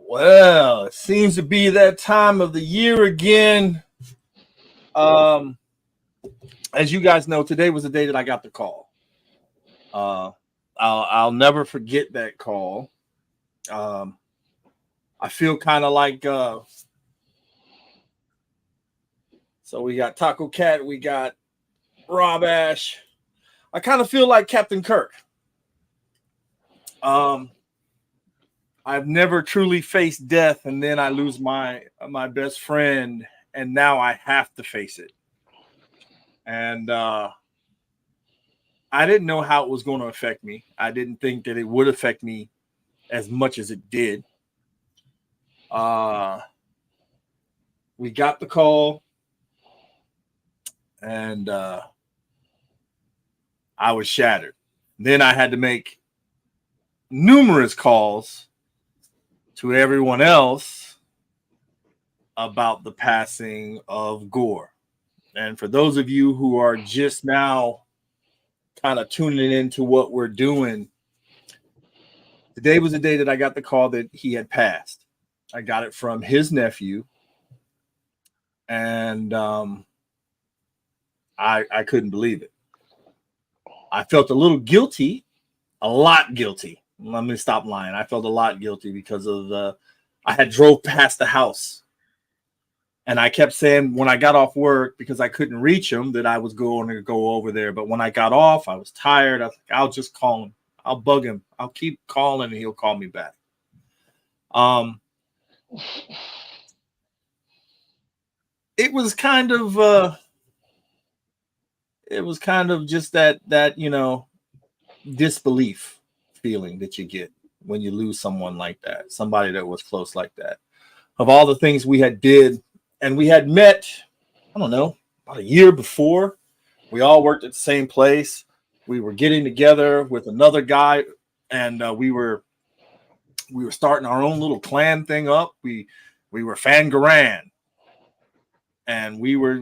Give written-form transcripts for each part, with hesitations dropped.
Well, it seems to be that time of the year again. Um, as you guys know, today was the day that I got the call. Uh, I'll never forget that call. Um, I feel kind of like so we got Taco Cat, we got Rob Ash. I kind of feel like Captain Kirk. Um, I've never truly faced death, and then I lose my best friend, and now I have to face it. And I didn't know how it was going to affect me. I didn't think that it would affect me as much as it did. Uh, we got the call, and I was shattered. Then I had to make numerous calls to everyone else about the passing of Gore. And for those of you who are just now kind of tuning into what we're doing, today was the day that I got the call that he had passed. I got it from his nephew, and I couldn't believe it. I felt a little guilty, a lot guilty. Let me stop lying. I felt a lot guilty because of I had drove past the house, and I kept saying when I got off work, because I couldn't reach him, that I was going to go over there. But when I got off, I was tired. I was like, I'll just call him. I'll bug him. I'll keep calling, and he'll call me back. It was kind of just that disbelief feeling that you get when you lose someone like that, somebody that was close like that. Of all the things we had did, and we had met, I don't know, about a year before. We all worked at the same place. We were getting together with another guy, and we were starting our own little clan thing up. We were Fangaran, and we were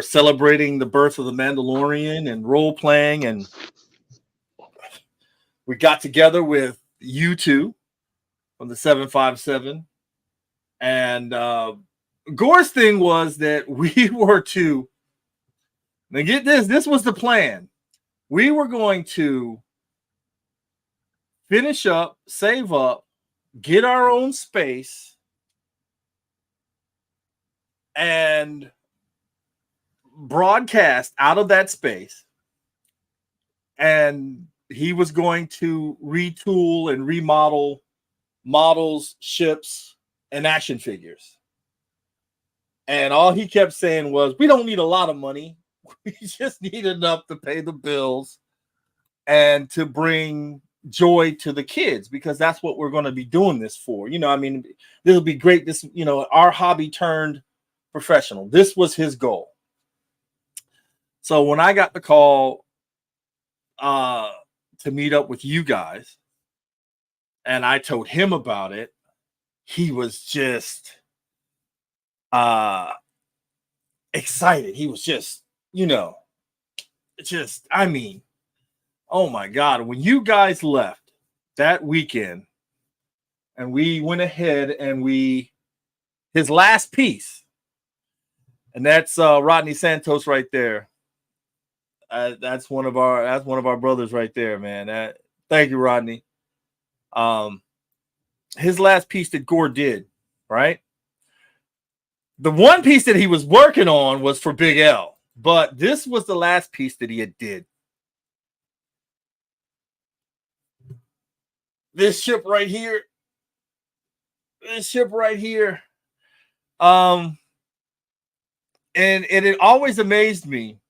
celebrating the birth of the Mandalorian and role playing, and we got together with you two from the 757. And Gore's thing was that we were to, now get this was the plan. We were going to finish up, save up, get our own space, and broadcast out of that space. And he was going to retool and remodel models, ships, and action figures. And all he kept saying was, we don't need a lot of money. We just need enough to pay the bills and to bring joy to the kids, because that's what we're going to be doing this for. I mean, this will be great. This, our hobby turned professional. This was his goal. So when I got the call to meet up with you guys, and I told him about it, he was just excited. He was just, I mean, oh my God, when you guys left that weekend and we went ahead and his last piece, and that's Rodney Santos right there. That's one of our brothers right there, man. Thank you, Rodney. His last piece that Gore did, right? The one piece that he was working on was for Big L, but this was the last piece that he had did. This ship right here. And it always amazed me,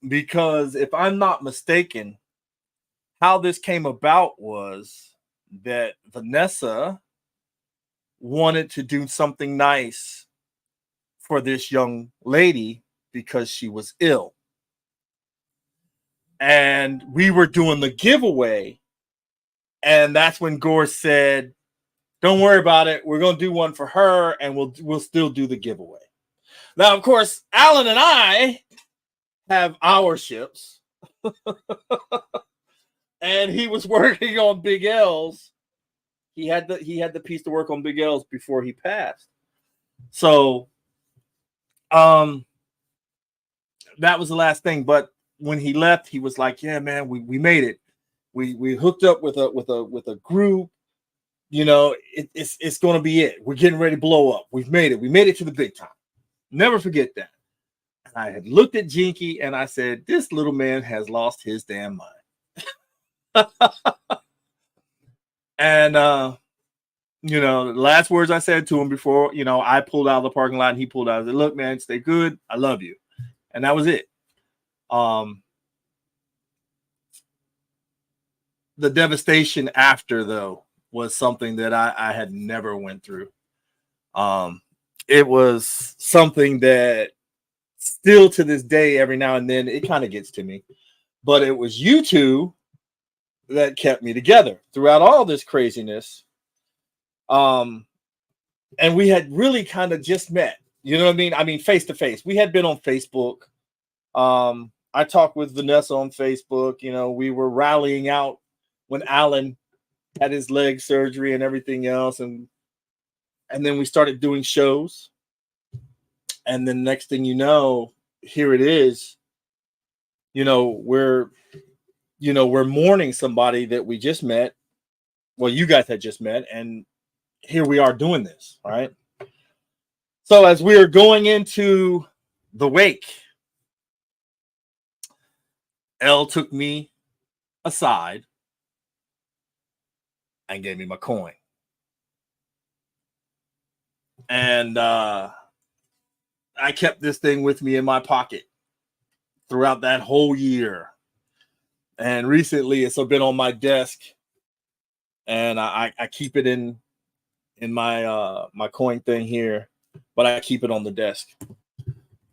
because if I'm not mistaken, how this came about was that Vanessa wanted to do something nice for this young lady because she was ill. And we were doing the giveaway. And that's when Gore said, don't worry about it. We're going to do one for her, and we'll still do the giveaway. Now, of course, Alan and I have our ships. And he was working on Big L's. He had the piece to work on Big L's before he passed. So that was the last thing. But when he left, he was like, "Yeah, man, we made it. We hooked up with a group. You know, it's going to be it. We're getting ready to blow up. We've made it. We made it to the big time. Never forget that." And I had looked at Jinky and I said, "This little man has lost his damn mind." And you know, the last words I said to him before, you know, I pulled out of the parking lot and he pulled out. I said, "Look, man, stay good. I love you." And that was it. The devastation after, though, was something that I had never went through. It was something that still to this day, every now and then, it kind of gets to me. But it was you two that kept me together throughout all this craziness. And we had really kind of just met. You know what I mean? I mean, face to face. We had been on Facebook. I talked with Vanessa on Facebook. You know, we were rallying out when Alan had his leg surgery and everything else, and then we started doing shows. And then next thing you know, here it is. You know, we're mourning somebody that we just met. Well, you guys had just met, and here we are doing this, right? So as we are going into the wake, Elle took me aside and gave me my coin. And I kept this thing with me in my pocket throughout that whole year. And recently it's been on my desk, and I keep it in my my coin thing here, but I keep it on the desk.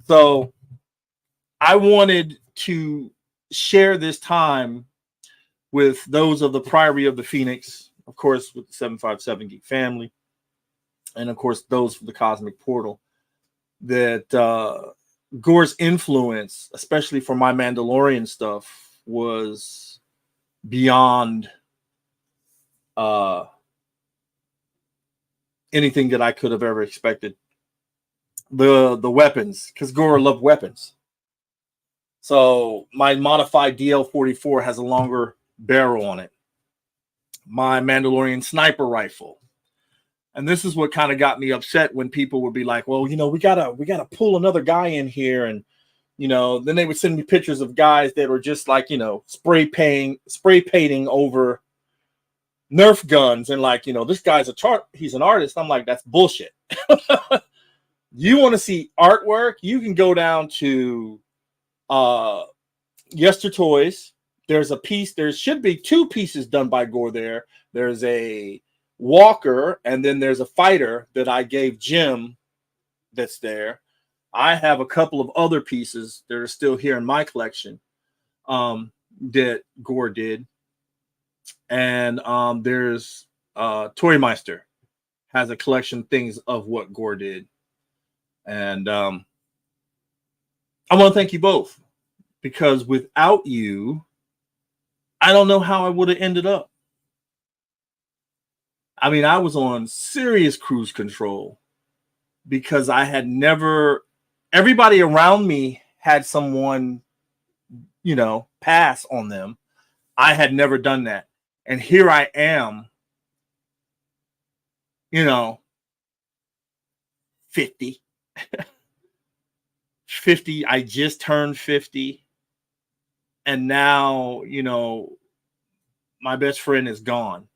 So I wanted to share this time with those of the Priory of the Phoenix, of course, with the 757 Geek family, and of course those from the Cosmic Portal, that Gore's influence, especially for my Mandalorian stuff, was beyond anything that I could have ever expected. The weapons, because Gore loved weapons. So my modified DL-44 has a longer barrel on it. My Mandalorian sniper rifle. And this is what kind of got me upset when people would be like, "Well, you know, we gotta pull another guy in here," and you know, then they would send me pictures of guys that were just like, you know, spray painting over Nerf guns, and like, you know, this guy's he's an artist. I'm like, that's bullshit. You want to see artwork? You can go down to Yester Toys. There's a piece. There should be two pieces done by Gore there. There's a walker, and then there's a fighter that I gave Jim that's there. I have a couple of other pieces that are still here in my collection that Gore did. And there's Toymeister has a collection of things of what Gore did. And I want to thank you both, because without you, I don't know how I would have ended up. I mean, I was on serious cruise control because I had never, everybody around me had someone, you know, pass on them. I had never done that. And here I am, you know, 50. 50. I just turned 50. And now, you know, my best friend is gone.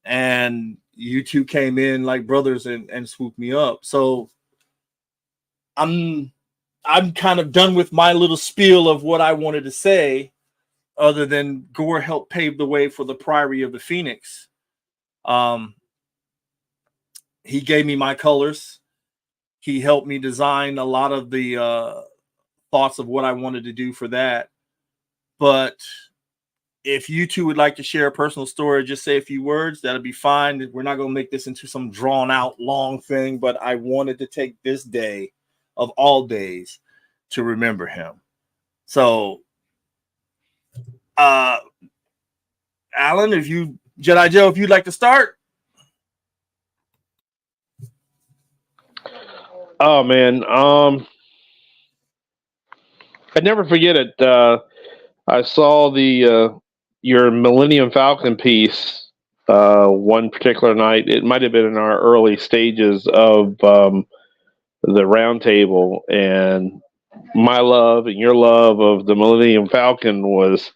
And you two came in like brothers and swooped me up. So I'm kind of done with my little spiel of what I wanted to say, other than Gore helped pave the way for the Priory of the Phoenix. He gave me my colors. He helped me design a lot of the thoughts of what I wanted to do for that. But if you two would like to share a personal story, just say a few words. That'll be fine. We're not going to make this into some drawn out long thing, but I wanted to take this day of all days to remember him. So, Alan, if you Jedi Joe, if you'd like to start. Oh man, I never forget it. I saw the your Millennium Falcon piece one particular night. It might have been in our early stages of the roundtable, and my love and your love of the Millennium Falcon was,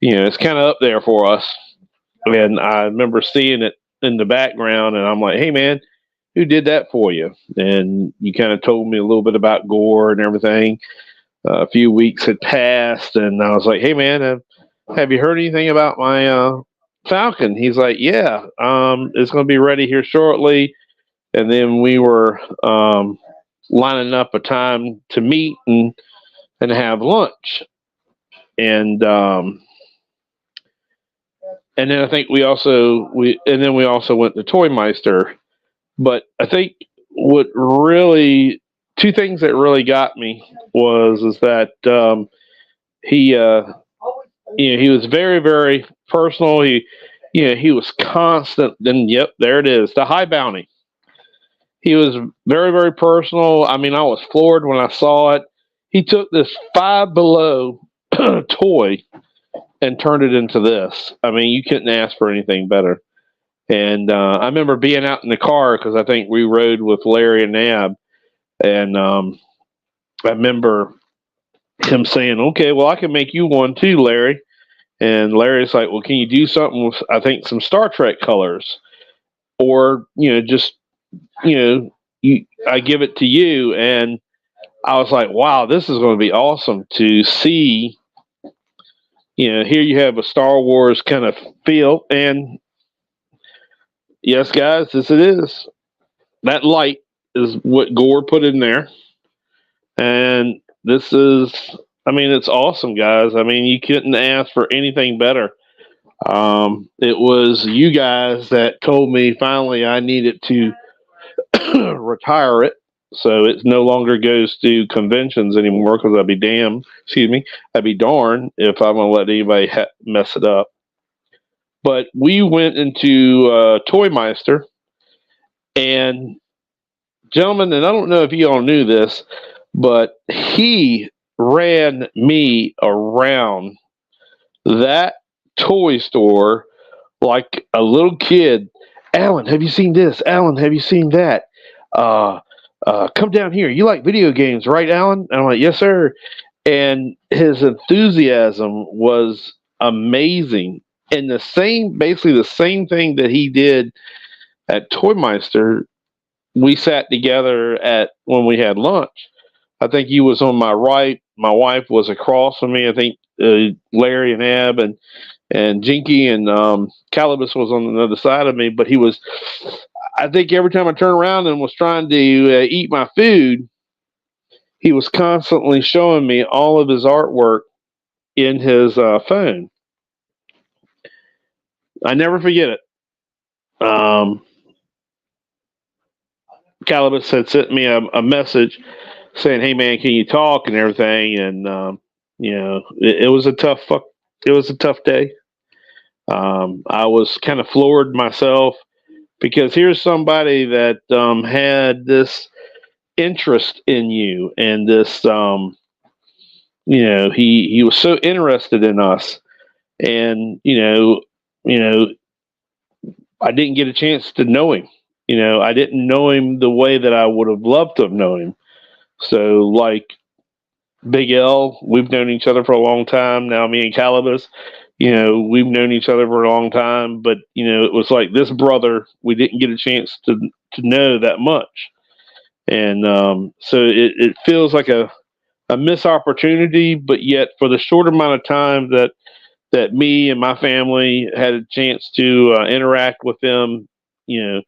it's kind of up there for us. And I remember seeing it in the background, and I'm like, "Hey, man, who did that for you?" And you kind of told me a little bit about Gore and everything. A few weeks had passed, and I was like, "Hey, man, have you heard anything about my Falcon?" He's like, "Yeah, it's going to be ready here shortly." And then we were lining up a time to meet and have lunch, and and then I think we also went to Toy Meister. But I think what really two things that really got me is that he he was very, very personal. He was constant. Then yep, there it is, the high bounty. He was very, very personal. I mean, I was floored when I saw it. He took this Five Below toy and turned it into this. I mean, you couldn't ask for anything better. And I remember being out in the car because I think we rode with Larry and Nab, and I remember him saying, "Okay, well, I can make you one too, Larry." And Larry's like, "Well, can you do something with, I think, some Star Trek colors, or just I give it to you." And I was like, "Wow, this is going to be awesome to see." Here you have a Star Wars kind of feel, and yes, guys, this it is. That light is what Gore put in there, and this is. I mean, it's awesome, guys. I mean, you couldn't ask for anything better. It was you guys that told me finally I needed to retire it, so it no longer goes to conventions anymore. Because I'd be darn if I'm gonna let anybody mess it up. But we went into Toy Meister, and gentlemen, and I don't know if you all knew this, but he ran me around that toy store like a little kid. "Alan, have you seen this? Alan, have you seen that? Come down here. You like video games, right, Alan?" And I'm like, "Yes, sir." And his enthusiasm was amazing. And basically the same thing that he did at Toy Meister, we sat together at when we had lunch. I think he was on my right. My wife was across from me. I think Larry and Ab and Jinky and Calibus was on the other side of me. But he was. I think every time I turned around and was trying to eat my food, he was constantly showing me all of his artwork in his phone. I never forget it. Calibus had sent me a message saying, "Hey man, can you talk?" and everything. And it was a tough It was a tough day. I was kind of floored myself because here's somebody that had this interest in you, and this he was so interested in us, and I didn't get a chance to know him. I didn't know him the way that I would have loved to have known him. So, like Big L, we've known each other for a long time now. Me and Calibus, we've known each other for a long time. But it was like this brother we didn't get a chance to know that much, and so it feels like a missed opportunity. But yet, for the short amount of time that me and my family had a chance to interact with them, it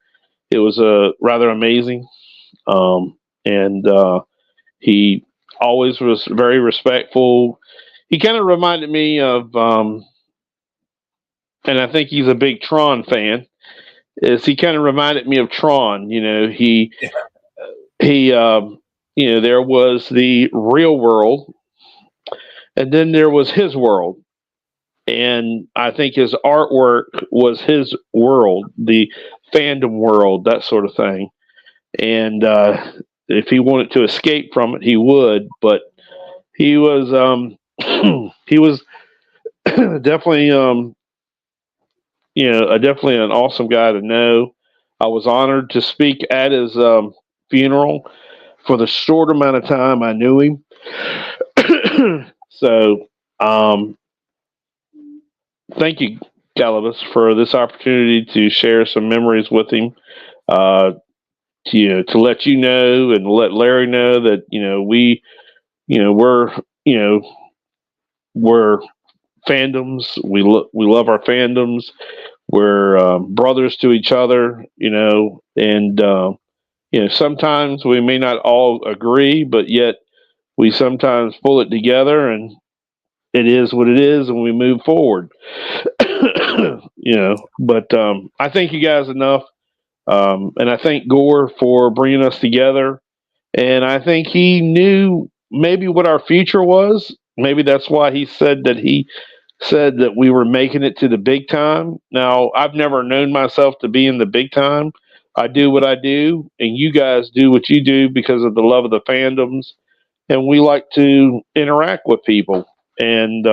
was rather amazing. And he always was very respectful. He kind of reminded me of, and I think he's a big Tron fan. Is he kind of reminded me of Tron? He there was the real world, and then there was his world. And I think his artwork was his world, the fandom world, that sort of thing. And if he wanted to escape from it, he would. But he was he was definitely definitely an awesome guy to know. I was honored to speak at his funeral for the short amount of time I knew him. So, thank you, Calibus, for this opportunity to share some memories with him. To let you know and let Larry know that we we're fandoms. We love our fandoms. We're brothers to each other, and sometimes we may not all agree, but yet we sometimes pull it together, and it is what it is, and we move forward. But I thank you guys enough, and I thank Gore for bringing us together. And I think he knew maybe what our future was. Maybe that's why he said that we were making it to the big time. Now, I've never known myself to be in the big time. I do what I do, and you guys do what you do because of the love of the fandoms. And we like to interact with people. And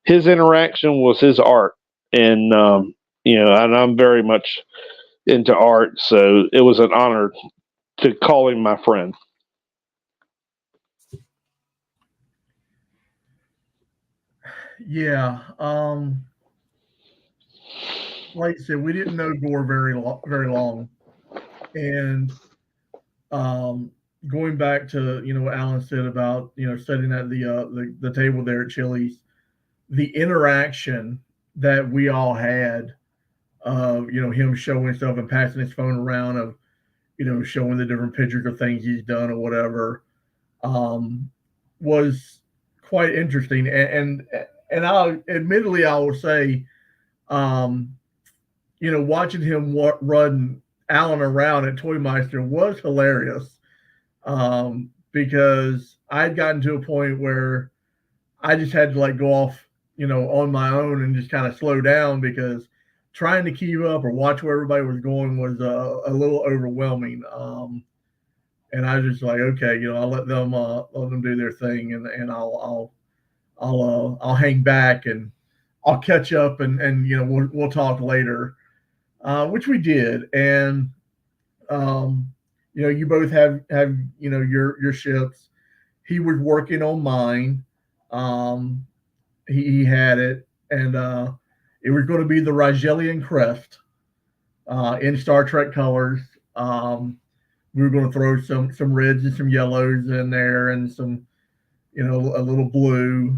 his interaction was his art. And, and I'm very much into art. So it was an honor to call him my friend. Yeah. Like I said, we didn't know Gore very long. And going back to what Alan said about sitting at the table there at Chili's, the interaction that we all had of him showing stuff and passing his phone around, of showing the different pictures of things he's done or whatever, was quite interesting. And I admittedly I will say, watching him run Alan around at Toy Meister was hilarious, because I'd gotten to a point where I just had to go off, on my own and just kind of slow down, because trying to keep up or watch where everybody was going was a little overwhelming. And I was just like, okay, I'll let them do their thing, and I'll hang back, and I'll catch up, and we'll talk later, which we did. And you both have your ships. He was working on mine. He had it, and it was going to be the Rigelian crest in Star Trek colors. We were going to throw some reds and some yellows in there, and some a little blue,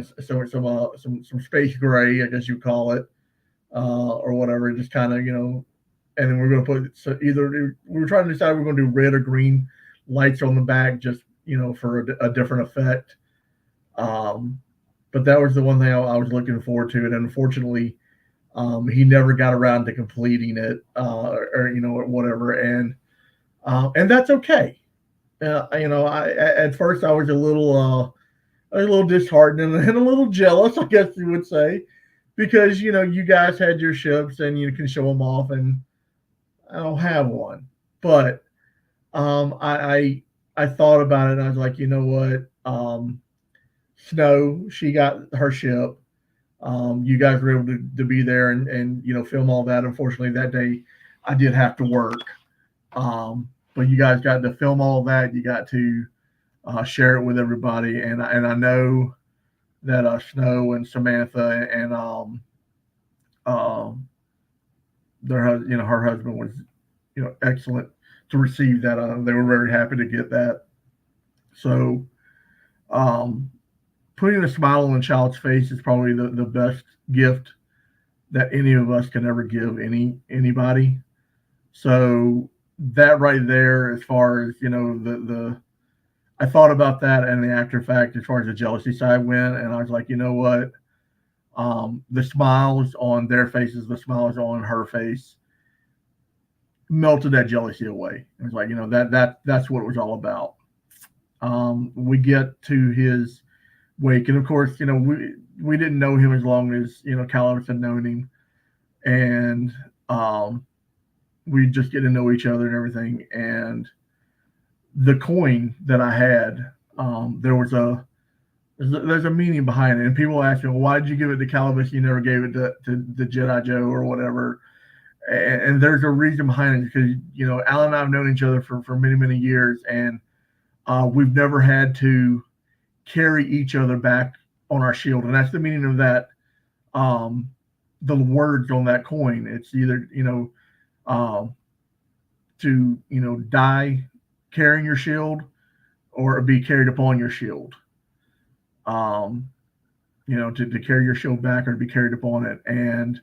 some space gray, I guess you call it, or whatever. Just kind of and then we're going to put either we were trying to decide we're going to do red or green lights on the back, just for a different effect. But that was the one thing I was looking forward to, and unfortunately, he never got around to completing it, or whatever, and that's okay. At first I was a little disheartened and a little jealous, I guess you would say, because you guys had your ships and you can show them off, and I don't have one. But I thought about it, and I was like, you know what, Snow, she got her ship. You guys were able to be there and film all that. Unfortunately, that day I did have to work. But you guys got to film all of that. You got to share it with everybody, and I know that Snow and Samantha and her husband was excellent to receive that. They were very happy to get that. So, putting a smile on a child's face is probably the best gift that any of us can ever give anybody. So that right there, as far as the I thought about that, and the after fact, as far as the jealousy side went, and I was like, you know what, the smiles on their faces, the smiles on her face, melted that jealousy away. It was like, that's what it was all about. We get to his Wake. And of course, we didn't know him as long as, Calibus had known him. And we just get to know each other and everything. And the coin that I had, there's a meaning behind it. And people ask me, well, why did you give it to Calibus? You never gave it to the Jedi Joe or whatever. And there's a reason behind it, because, Alan and I have known each other for many, many years. And we've never had to carry each other back on our shield. And that's the meaning of that, the words on that coin. It's either, to, die carrying your shield or be carried upon your shield. To carry your shield back or to be carried upon it. And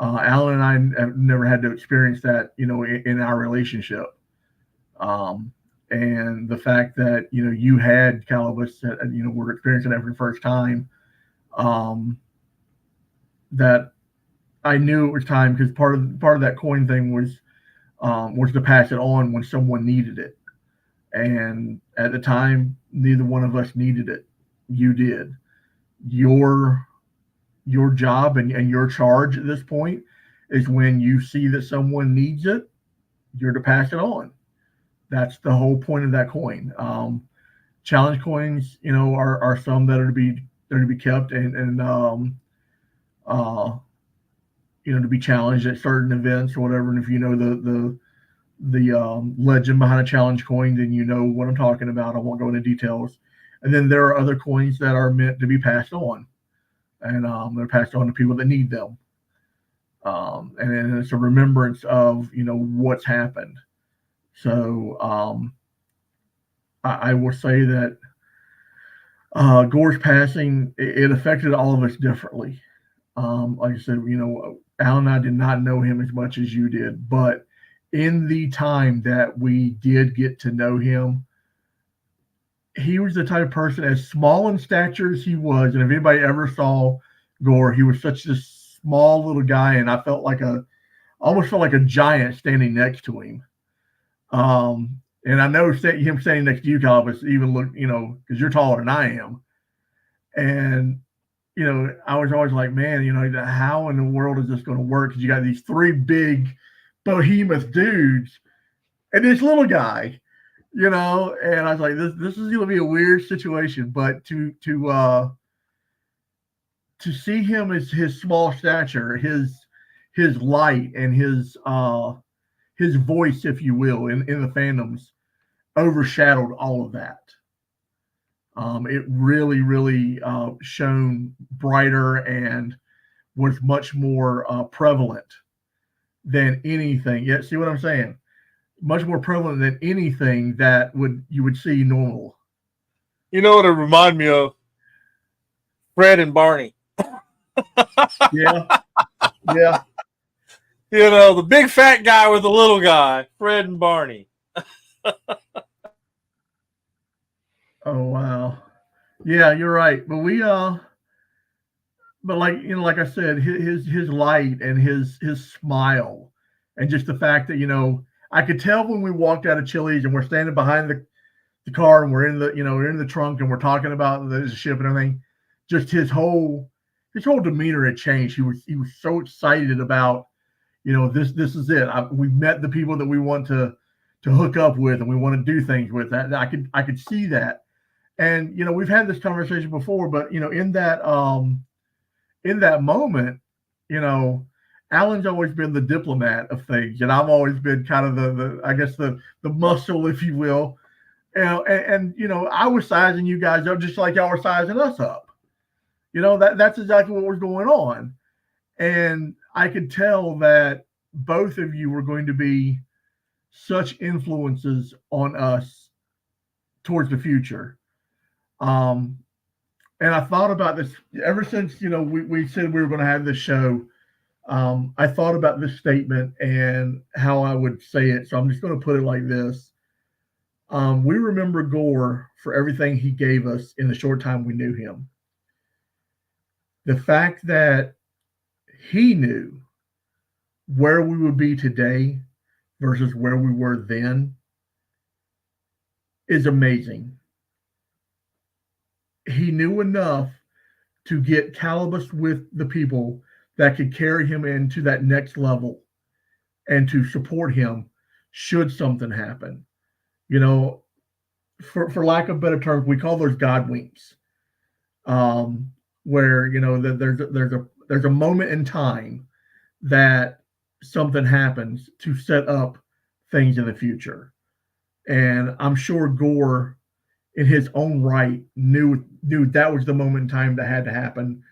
Alan and I have never had to experience that, in our relationship. And the fact that, you had Calibus, we're experiencing it for the first time, that I knew it was time, because part of that coin thing was to pass it on when someone needed it. And at the time, neither one of us needed it. You did. Your job and your charge at this point is, when you see that someone needs it, you're to pass it on. That's the whole point of that coin. Challenge coins, are some that are to be kept and to be challenged at certain events or whatever. And if you know the legend behind a challenge coin, then you know what I'm talking about. I won't go into details. And then there are other coins that are meant to be passed on, and they're passed on to people that need them. And it's a remembrance of, what's happened. So I will say that Gore's passing, it affected all of us differently. Like I said, Alan and I did not know him as much as you did, but in the time that we did get to know him, he was the type of person, as small in stature as he was, and if anybody ever saw Gore, he was such a small little guy, and I almost felt like a giant standing next to him. And I know him standing next to you, Calibus, even look, because you're taller than I am. And, I was always like, man, how in the world is this going to work? Because you got these three big behemoth dudes and this little guy, and I was like, this is going to be a weird situation. But to see him as his small stature, his light, and his voice, if you will, in the fandoms, overshadowed all of that. It really, really shone brighter and was much more prevalent than anything. Yeah, see what I'm saying? Much more prevalent than anything that you would see normal. You know what it reminded me of? Fred and Barney. Yeah. Yeah. The big fat guy with the little guy, Fred and Barney. Oh, wow. Yeah, you're right. But but like I said, his light and his smile, and just the fact that, I could tell when we walked out of Chili's and we're standing behind the car and we're in the trunk and we're talking about the ship and everything, just his whole demeanor had changed. He was so excited about, this is it. We've met the people that we want to hook up with and we want to do things with. That I could see that. And we've had this conversation before, but in that moment, Alan's always been the diplomat of things, and I've always been kind of the muscle, if you will. And I was sizing you guys up just like y'all were sizing us up. That's exactly what was going on. And I could tell that both of you were going to be such influences on us towards the future. And I thought about this ever since, we said we were going to have this show. I thought about this statement and how I would say it. So I'm just going to put it like this. We remember Gore for everything he gave us in the short time we knew him. The fact that he knew where we would be today versus where we were then is amazing. he knew enough to get Calibus with the people that could carry him into that next level and to support him should something happen. You know, for lack of better terms, we call those God winks. Where there's a moment in time that something happens to set up things in the future. And I'm sure Gore, in his own right, knew that was the moment in time that had to happen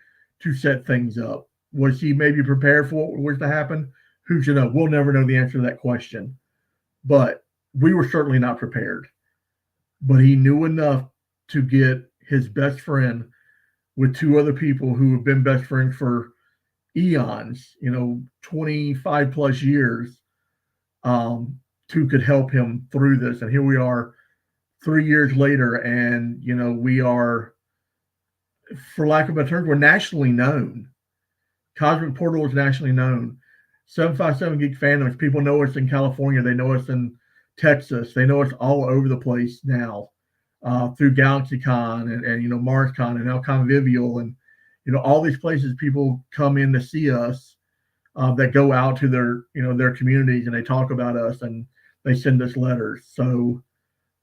to set things up. Was he maybe prepared for what was to happen? Who should know? We'll never know the answer to that question. But we were certainly not prepared. But he knew enough to get his best friend with two other people who have been best friends for eons, 25 plus years, to could help him through this. And here we are 3 years later, and we are, for lack of a better term, we're nationally known. Cosmic Portal is nationally known. 757 Geek Fandoms, people know us in California, they know us in Texas, they know us all over the place now, through GalaxyCon and MarsCon and now Convivial, and all these places people come in to see us, that go out to their communities, and they talk about us and they send us letters. So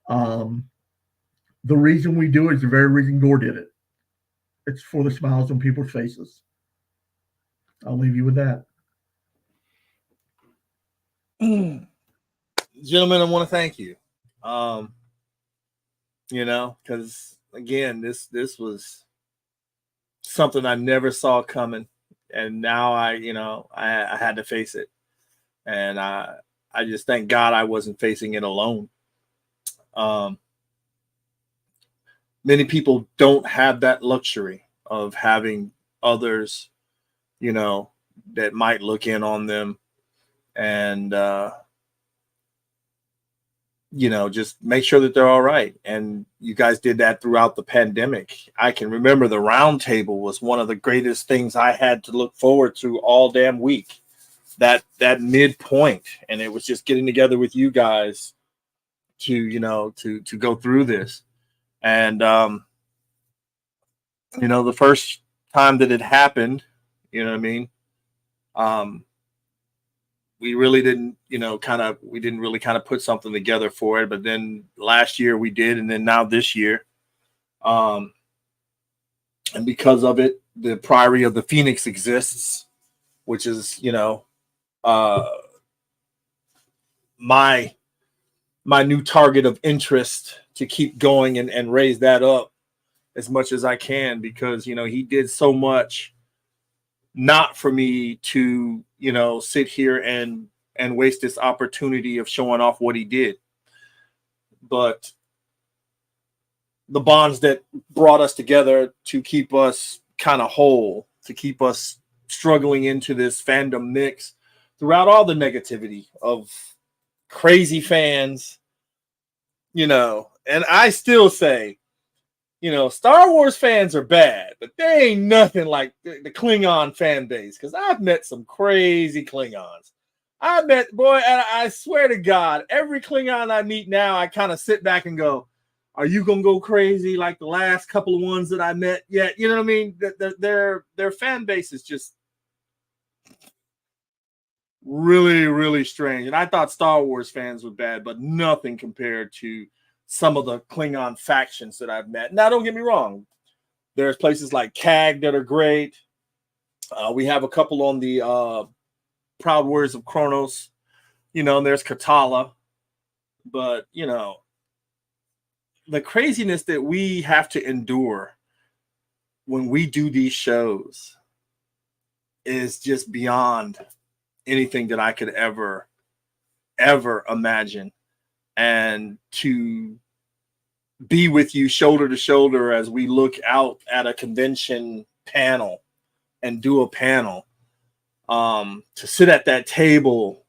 the reason we do it is the very reason Gore did it. It's for the smiles on people's faces. I'll leave you with that. Gentlemen, I want to thank you. Because again, this was something I never saw coming, and now I had to face it, and I just thank God I wasn't facing it alone. Many people don't have that luxury of having others, that might look in on them and just make sure that they're all right. And you guys did that throughout the pandemic. I can remember the round table was one of the greatest things I had to look forward to all damn week. That midpoint, and it was just getting together with you guys to go through this. And the first time that it happened, we really didn't, we didn't really put something together for it. But then last year we did, and then now this year. And because of it, the Priory of the Phoenix exists, which is, my new target of interest to keep going and raise that up as much as I can, because, he did so much not for me to, sit here and waste this opportunity of showing off what he did. But the bonds that brought us together to keep us kind of whole, to keep us struggling into this fandom mix throughout all the negativity of crazy fans, and I still say, Star Wars fans are bad, but they ain't nothing like the Klingon fan base, because I've met some crazy Klingons. I swear to God, every Klingon I meet now, I kind of sit back and go, are you going to go crazy like the last couple of ones that I met yet? You know what I mean? Their fan base is just really, really strange. And I thought Star Wars fans were bad, but nothing compared to some of the Klingon factions that I've met. Now, don't get me wrong. There's places like CAG that are great. We have a couple on the Proud Warriors of Kronos. And there's Katala. But, the craziness that we have to endure when we do these shows is just beyond anything that I could ever imagine. And to be with you shoulder to shoulder as we look out at a convention panel and do a panel, to sit at that table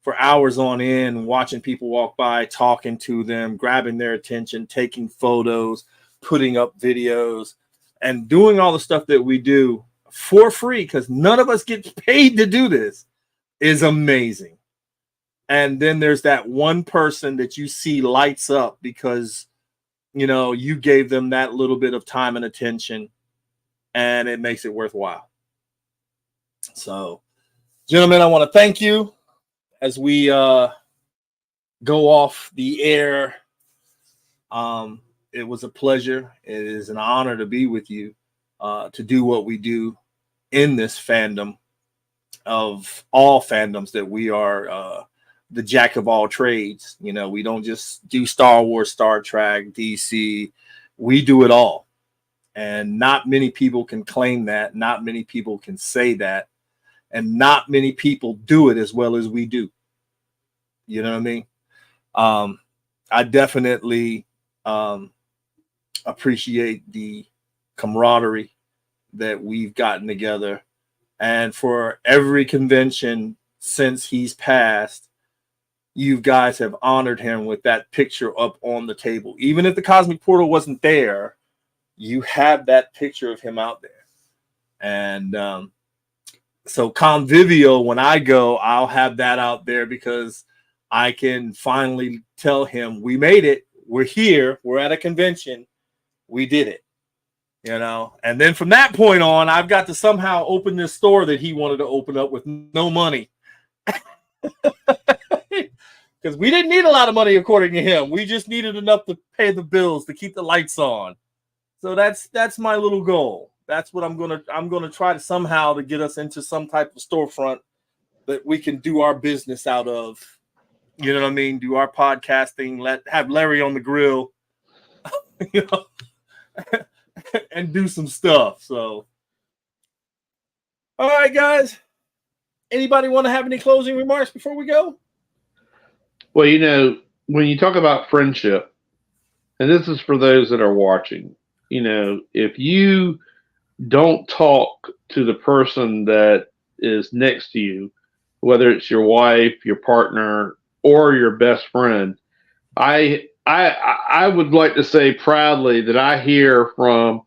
for hours on end, watching people walk by, talking to them, grabbing their attention, taking photos, putting up videos, and doing all the stuff that we do for free, because none of us gets paid to do this, is amazing. And then there's that one person that you see lights up because you gave them that little bit of time and attention, and it makes it worthwhile. So, gentlemen, I want to thank you as we go off the air. It was a pleasure. It is an honor to be with you, to do what we do in this fandom of all fandoms, that we are the jack of all trades. We don't just do Star Wars, Star Trek, DC. We do it all. And not many people can claim that. Not many people can say that. And not many people do it as well as we do. You know what I mean? I definitely appreciate the camaraderie that we've gotten together. And for every convention since he's passed, you guys have honored him with that picture up on the table. Even if the Cosmic Portal wasn't there, you have that picture of him out there. And so Convivial, when I go, I'll have that out there, because I can finally tell him, we made it. We're here. We're at a convention. We did it. And then from that point on, I've got to somehow open this store that he wanted to open up with no money. Because we didn't need a lot of money, according to him. We just needed enough to pay the bills, to keep the lights on. So that's my little goal. That's what I'm gonna try to somehow to get us into some type of storefront that we can do our business out of. You know what I mean? Do our podcasting, have Larry on the grill, and do some stuff. So, all right, guys. Anybody want to have any closing remarks before we go? Well, when you talk about friendship, and this is for those that are watching, if you don't talk to the person that is next to you, whether it's your wife, your partner, or your best friend, I would like to say proudly that I hear from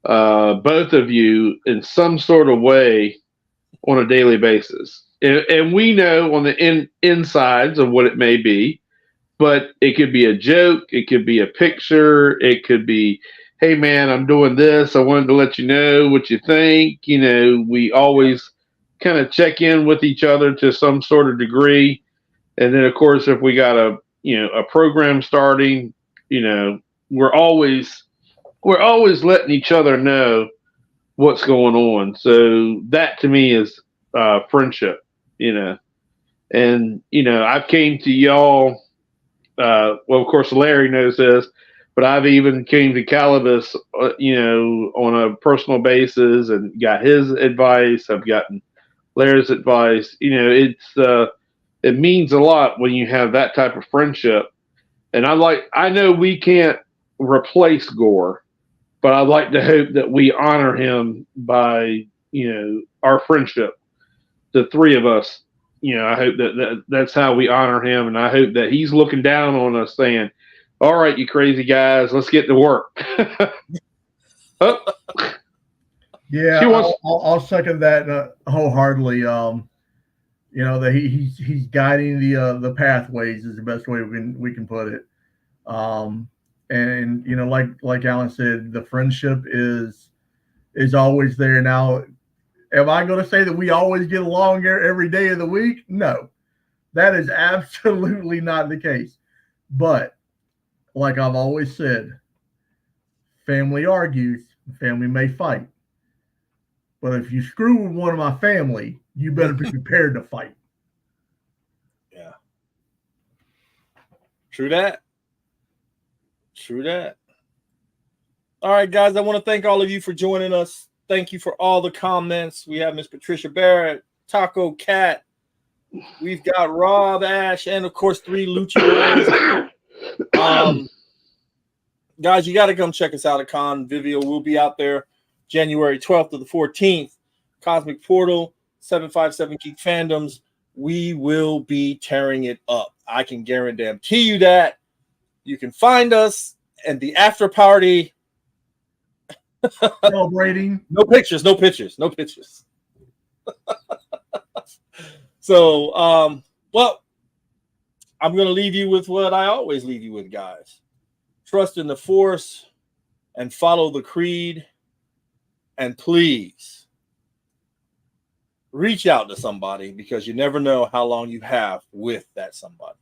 both of you in some sort of way on a daily basis. And we know on the insides of what it may be, but it could be a joke. It could be a picture. It could be, hey, man, I'm doing this. I wanted to let you know what you think. We always kind of check in with each other to some sort of degree. And then, of course, if we got a program starting, we're always letting each other know what's going on. So that to me is friendship, and, I've came to y'all. Well, of course, Larry knows this, but I've even came to Calibus, on a personal basis and got his advice. I've gotten Larry's advice. It means a lot when you have that type of friendship. And I know we can't replace Gore, but I'd like to hope that we honor him by, our friendship. The three of us, I hope that's how we honor him. And I hope that he's looking down on us saying, all right, you crazy guys, let's get to work. Oh. Yeah, I'll second that wholeheartly. That he's guiding the pathways is the best way we can put it. And like Alan said, the friendship is always there. Now, am I going to say that we always get along every day of the week? No, that is absolutely not the case. But like I've always said, family argues, family may fight. But if you screw with one of my family, you better be prepared to fight. Yeah. True that. All right, guys, I want to thank all of you for joining us. Thank you for all the comments. We have Miss Patricia Barrett, Taco Cat. We've got Rob, Ash, and, of course, 3 Luchadors. Guys, you got to come check us out at Convivial. We'll be out there January 12th to the 14th. Cosmic Portal, 757 Geek Fandoms. We will be tearing it up. I can guarantee you that. You can find us at the after party. Celebrating. No pictures. So, well, I'm going to leave you with what I always leave you with, guys. trust in the Force and follow the creed. And please reach out to somebody, because you never know how long you have with that somebody.